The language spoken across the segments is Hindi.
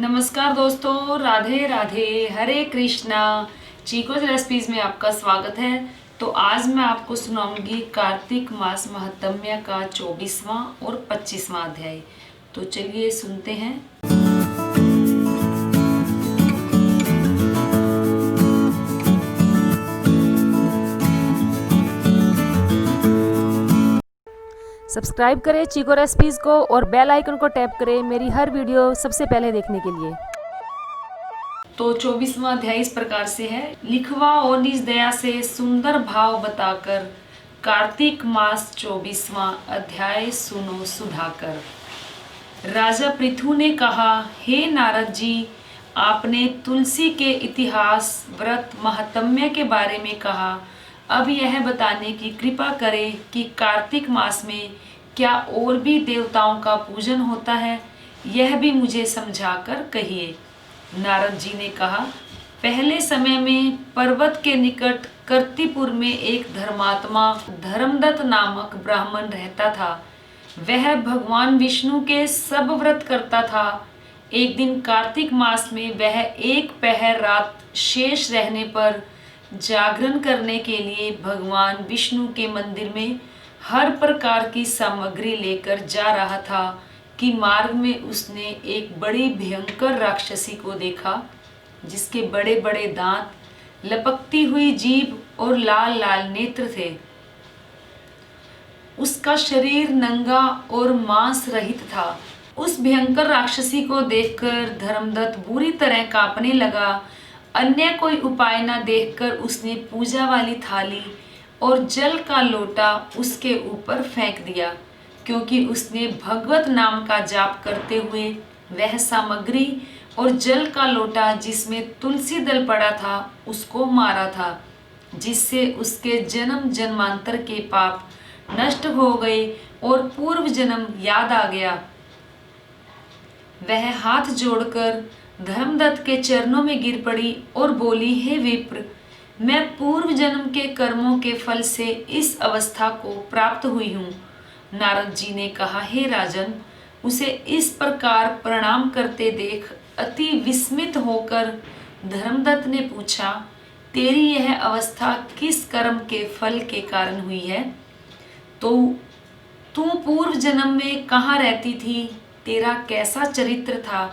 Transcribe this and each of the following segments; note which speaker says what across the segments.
Speaker 1: नमस्कार दोस्तों, राधे राधे, हरे कृष्णा। चीकोज रेसिपीज में आपका स्वागत है। तो आज मैं आपको सुनाऊंगी कार्तिक मास महात्म्य का 24वां और 25वां अध्याय। तो चलिए सुनते हैं।
Speaker 2: सब्सक्राइब करें चीको रेसिपीज़ को और बेल आइकन को टैप करें मेरी हर वीडियो सबसे पहले देखने के लिए।
Speaker 1: तो 24वां अध्याय इस प्रकार से है। लिखवा और निज दया से सुंदर भाव बताकर कार्तिक मास 24वां अध्याय सुनो सुधाकर। राजा पृथु ने कहा, हे नारद जी, आपने तुलसी के इतिहास, व्रत, महात्म्य के बारे में कहा। अब यह बताने की कृपा करें कि कार्तिक मास में क्या और भी देवताओं का पूजन होता है, यह भी मुझे समझाकर कहिए। नारद जी ने कहा, पहले समय में पर्वत के निकट कर्तिपुर में एक धर्मात्मा धर्मदत्त नामक ब्राह्मण रहता था। वह भगवान विष्णु के सब व्रत करता था। एक दिन कार्तिक मास में वह एक पहर रात शेष रहने पर जागरण करने के लिए भगवान विष्णु के मंदिर में हर प्रकार की सामग्री लेकर जा रहा था कि मार्ग में उसने एक बड़ी भयंकर राक्षसी को देखा, जिसके बड़े बड़े दांत, लपकती हुई जीभ और लाल लाल नेत्र थे। उसका शरीर नंगा और मांस रहित था। उस भयंकर राक्षसी को देखकर धर्मदत्त बुरी तरह कांपने लगा। अन्य कोई उपाय न देखकर उसने पूजा वाली थाली और जल का लोटा उसके ऊपर फेंक दिया, क्योंकि उसने भगवत नाम का जाप करते हुए वह सामग्री और जल का लोटा जिसमें तुलसी दल पड़ा था उसको मारा था, जिससे उसके जन्म जन्मांतर के पाप नष्ट हो गए और पूर्व जन्म याद आ गया। वह हाथ जोड़कर धर्मदत्त के चरणों में गिर पड़ी और बोली, हे विप्र, मैं पूर्व जन्म के कर्मों के फल से इस अवस्था को प्राप्त हुई हूँ। नारद जी ने कहा, हे राजन, उसे इस प्रकार प्रणाम करते देख अति विस्मित होकर धर्मदत्त ने पूछा, तेरी यह अवस्था किस कर्म के फल के कारण हुई है? तो तू पूर्व जन्म में कहाँ रहती थी? तेरा कैसा चरित्र था?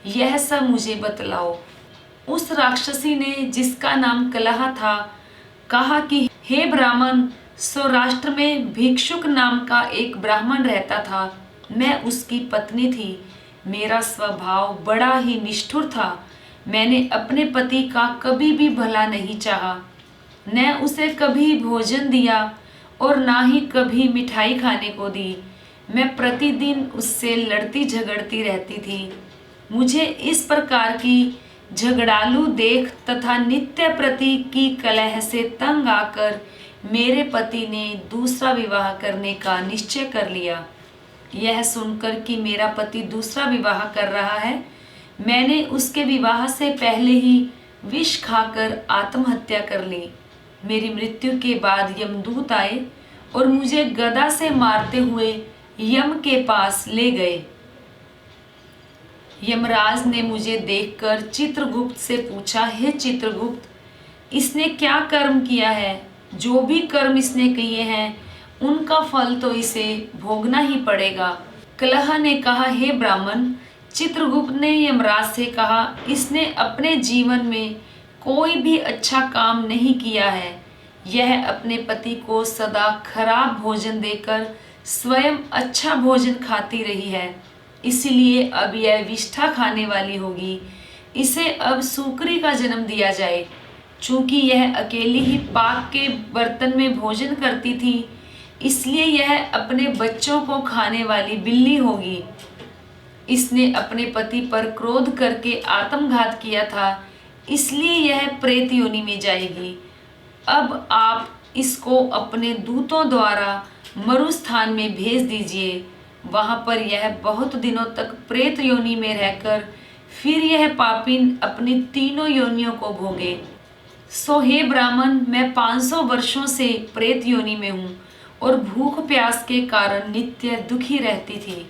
Speaker 1: यह सब मुझे बतलाओ। उस राक्षसी ने, जिसका नाम कलह था, कहा कि हे ब्राह्मण, सौराष्ट्र में भिक्षुक नाम का एक ब्राह्मण रहता था। मैं उसकी पत्नी थी। मेरा स्वभाव बड़ा ही निष्ठुर था। मैंने अपने पति का कभी भी भला नहीं चाहा, न उसे कभी भोजन दिया और ना ही कभी मिठाई खाने को दी। मैं प्रतिदिन उससे लड़ती झगड़ती रहती थी। मुझे इस प्रकार की झगड़ालू देख तथा नित्य प्रति की कलह से तंग आकर मेरे पति ने दूसरा विवाह करने का निश्चय कर लिया। यह सुनकर कि मेरा पति दूसरा विवाह कर रहा है, मैंने उसके विवाह से पहले ही विष खाकर आत्महत्या कर ली। मेरी मृत्यु के बाद यमदूत आए और मुझे गदा से मारते हुए यम के पास ले गए। यमराज ने मुझे देखकर चित्रगुप्त से पूछा, हे चित्रगुप्त, इसने क्या कर्म किया है? जो भी कर्म इसने किए हैं उनका फल तो इसे भोगना ही पड़ेगा। कलह ने कहा, हे ब्राह्मण, चित्रगुप्त ने यमराज से कहा, इसने अपने जीवन में कोई भी अच्छा काम नहीं किया है। यह अपने पति को सदा खराब भोजन देकर स्वयं अच्छा भोजन खाती रही है, इसलिए अब यह विष्ठा खाने वाली होगी। इसे अब सूकरी का जन्म दिया जाए। चूंकि यह अकेली ही पाक के बर्तन में भोजन करती थी, इसलिए यह अपने बच्चों को खाने वाली बिल्ली होगी। इसने अपने पति पर क्रोध करके आत्मघात किया था, इसलिए यह प्रेत योनि में जाएगी। अब आप इसको अपने दूतों द्वारा मरुस्थान में भेज दीजिए। वहां पर यह बहुत दिनों तक प्रेत योनि में रहकर फिर यह पापिन अपनी तीनों योनियों को भोगे। सो हे ब्राह्मण, मैं 500 वर्षों से प्रेत योनि में हूँ और भूख प्यास के कारण नित्य दुखी रहती थी।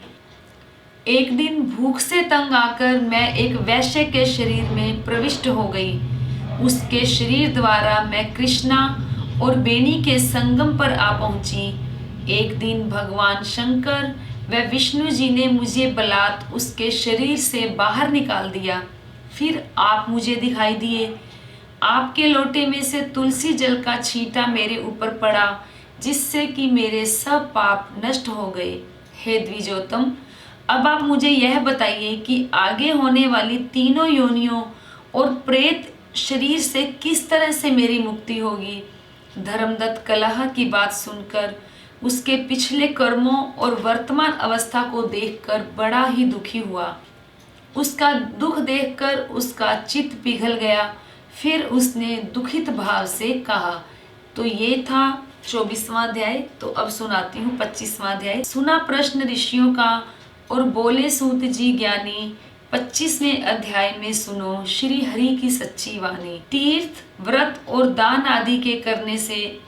Speaker 1: एक दिन भूख से तंग आकर मैं एक वैश्य के शरीर में प्रविष्ट हो गई। उसके शरीर द्वारा मैं कृष्णा और बेनी के संगम पर आ पहुंची। एक दिन भगवान शंकर व विष्णु जी ने मुझे बलात् उसके शरीर से बाहर निकाल दिया। फिर आप मुझे दिखाई दिए। आपके लोटे में से तुलसी जल का छींटा मेरे ऊपर पड़ा, जिससे कि मेरे सब पाप नष्ट हो गए। हे द्विजोत्तम, अब आप मुझे यह बताइए कि आगे होने वाली तीनों योनियों और प्रेत शरीर से किस तरह से मेरी मुक्ति होगी। धर्मदत्त कलह की बात सुनकर उसके पिछले कर्मों और वर्तमान अवस्था को देखकर बड़ा ही दुखी हुआ। उसका दुख देखकर उसका चित्त पिघल गया। फिर उसने दुखित भाव से कहा। तो ये था 24वां अध्याय। तो अब सुनाती हूँ 25वां अध्याय। सुना प्रश्न ऋषियों का और बोले सूत जी ज्ञानी, 25वें अध्याय में सुनो श्री हरि की सच्ची वाणी। तीर्थ, व्रत और दान आदि के करने से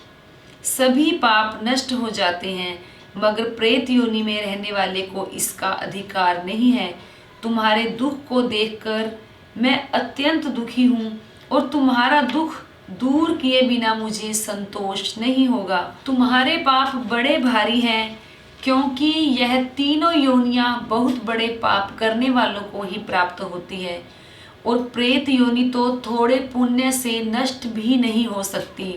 Speaker 1: सभी पाप नष्ट हो जाते हैं, मगर प्रेत योनि में रहने वाले को इसका अधिकार नहीं है। तुम्हारे दुख को देखकर मैं अत्यंत दुखी हूँ और तुम्हारा दुख दूर किए बिना मुझे संतोष नहीं होगा। तुम्हारे पाप बड़े भारी हैं, क्योंकि यह तीनों योनियां बहुत बड़े पाप करने वालों को ही प्राप्त होती है, और प्रेत योनि तो थोड़े पुण्य से नष्ट भी नहीं हो सकती।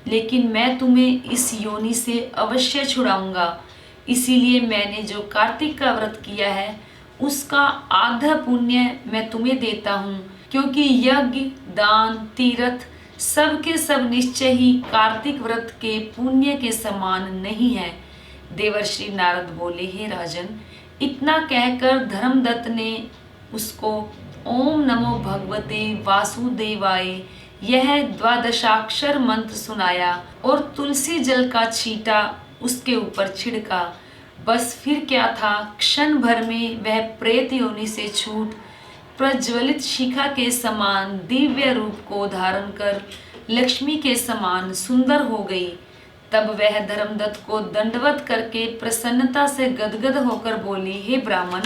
Speaker 1: लेकिन मैं तुम्हें इस योनि से अवश्य छुड़ाऊंगा। इसीलिए मैंने जो कार्तिक का व्रत किया है उसका आधा पुण्य मैं तुम्हें देता हूँ, क्योंकि यज्ञ, दान, तीर्थ सब के सब निश्चय ही कार्तिक व्रत के पुण्य के समान नहीं है। देवर्षि नारद बोले, हे राजन, इतना कहकर धर्मदत्त ने उसको ओम नमो भगवते वासुदेवाय यह द्वादशाक्षर मंत्र सुनाया और तुलसी जल का छींटा उसके ऊपर छिड़का। बस फिर क्या था, क्षण भर में वह प्रेत योनि से छूट प्रज्वलित शिखा के समान दिव्य रूप को धारण कर लक्ष्मी के समान सुंदर हो गई। तब वह धर्मदत्त को दंडवत करके प्रसन्नता से गदगद होकर बोली, हे ब्राह्मण,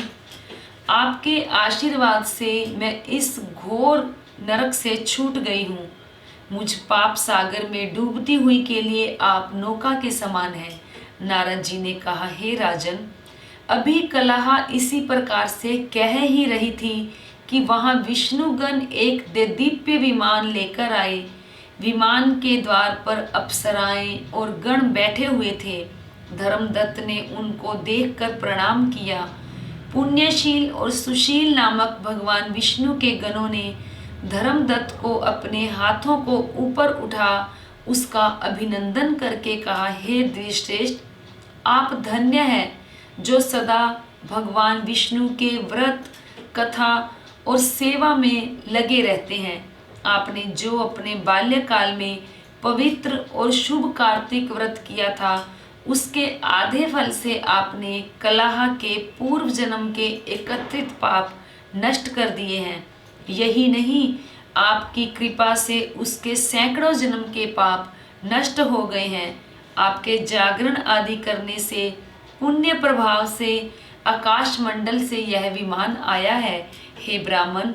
Speaker 1: आपके आशीर्वाद से मैं इस घोर नरक से छूट गई हूँ। मुझ पाप सागर में डूबती हुई के लिए आप नौका के समान हैं। नारद जी ने कहा, हे राजन, अभी कलहा इसी प्रकार से कह ही रही थी कि वहां विष्णुगण एक दिव्य विमान लेकर आए। विमान के द्वार पर अप्सराएं और गण बैठे हुए थे। धर्मदत्त ने उनको देखकर प्रणाम किया। पुण्यशील और सुशील नामक भगवान विष्णु के गणों ने धर्मदत्त को अपने हाथों को ऊपर उठा उसका अभिनंदन करके कहा, हे द्विश्रेष्ठ, आप धन्य हैं जो सदा भगवान विष्णु के व्रत, कथा और सेवा में लगे रहते हैं। आपने जो अपने बाल्यकाल में पवित्र और शुभ कार्तिक व्रत किया था, उसके आधे फल से आपने कलहा के पूर्व जन्म के एकत्रित पाप नष्ट कर दिए हैं। यही नहीं, आपकी कृपा से उसके सैकड़ों जन्म के पाप नष्ट हो गए हैं। आपके जागरण आदि करने से पुण्य प्रभाव से आकाश मंडल से यह विमान आया है। हे ब्राह्मण,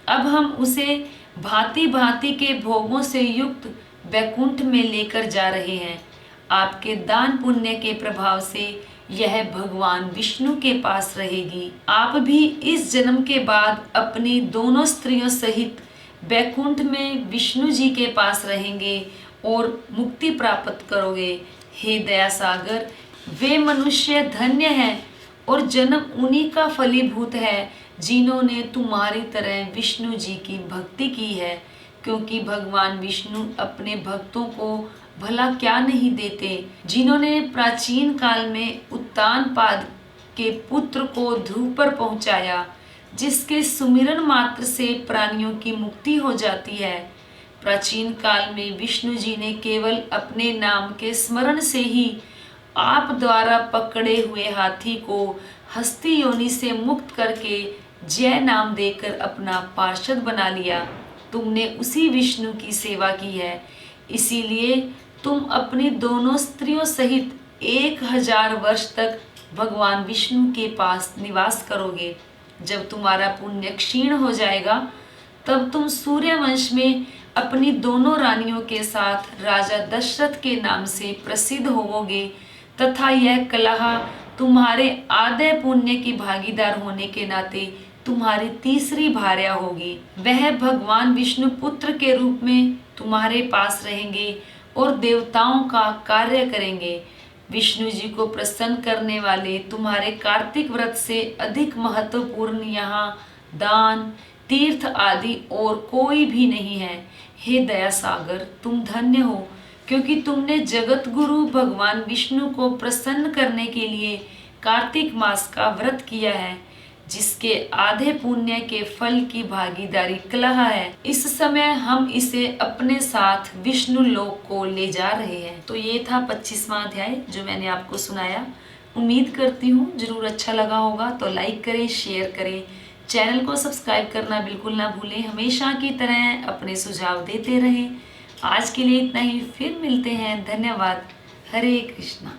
Speaker 1: अब हम उसे भांति भांति के भोगों से युक्त वैकुंठ में लेकर जा रहे हैं। आपके दान पुण्य के प्रभाव से यह भगवान विष्णु के पास रहेगी। आप भी इस जन्म के बाद अपनी दोनों स्त्रियों सहित वैकुंठ में विष्णु जी के पास रहेंगे और मुक्ति प्राप्त करोगे। हे दया सागर, वे मनुष्य धन्य हैं और जन्म उन्हीं का फलीभूत है जिन्होंने तुम्हारी तरह विष्णु जी की भक्ति की है, क्योंकि भगवान विष्णु अपने भक्तों को भला क्या नहीं देते। जिन्होंने प्राचीन काल में उत्तानपाद के पुत्र को ध्रुव पर पहुंचाया, जिसके सुमिरन मात्र से प्राणियों की मुक्ति हो जाती है। प्राचीन काल में विष्णु जी ने केवल अपने नाम के स्मरण से ही आप द्वारा पकड़े हुए हाथी को हस्ती योनि से मुक्त करके जय नाम देकर अपना पार्षद बना लिया। तुमने उसी विष्णु की सेवा की है, इसीलिए तुम अपनी दोनों स्त्रियों सहित 1000 वर्ष तक भगवान विष्णु के पास निवास करोगे। जब तुम्हारा पुण्य क्षीण हो जाएगा तब तुम सूर्यवंश में अपनी दोनों रानियों के साथ राजा दशरथ के नाम से प्रसिद्ध होवोगे तथा यह कलह तुम्हारे आधे पुण्य की भागीदार होने के नाते तुम्हारी तीसरी भार्या होगी। वह भगवान विष्णु पुत्र के रूप में तुम्हारे पास रहेंगे और देवताओं का कार्य करेंगे। विष्णु जी को प्रसन्न करने वाले तुम्हारे कार्तिक व्रत से अधिक महत्वपूर्ण यहाँ दान तीर्थ आदि और कोई भी नहीं है। हे दया सागर, तुम धन्य हो, क्योंकि तुमने जगत गुरु भगवान विष्णु को प्रसन्न करने के लिए कार्तिक मास का व्रत किया है, जिसके आधे पुण्य के फल की भागीदारी कलह है। इस समय हम इसे अपने साथ विष्णु लोक को ले जा रहे हैं। तो ये था 25वां अध्याय जो मैंने आपको सुनाया। उम्मीद करती हूँ जरूर अच्छा लगा होगा। तो लाइक करें, शेयर करें, चैनल को सब्सक्राइब करना बिल्कुल ना भूलें। हमेशा की तरह अपने सुझाव देते रहें। आज के लिए इतना ही, फिर मिलते हैं। धन्यवाद। हरे कृष्णा।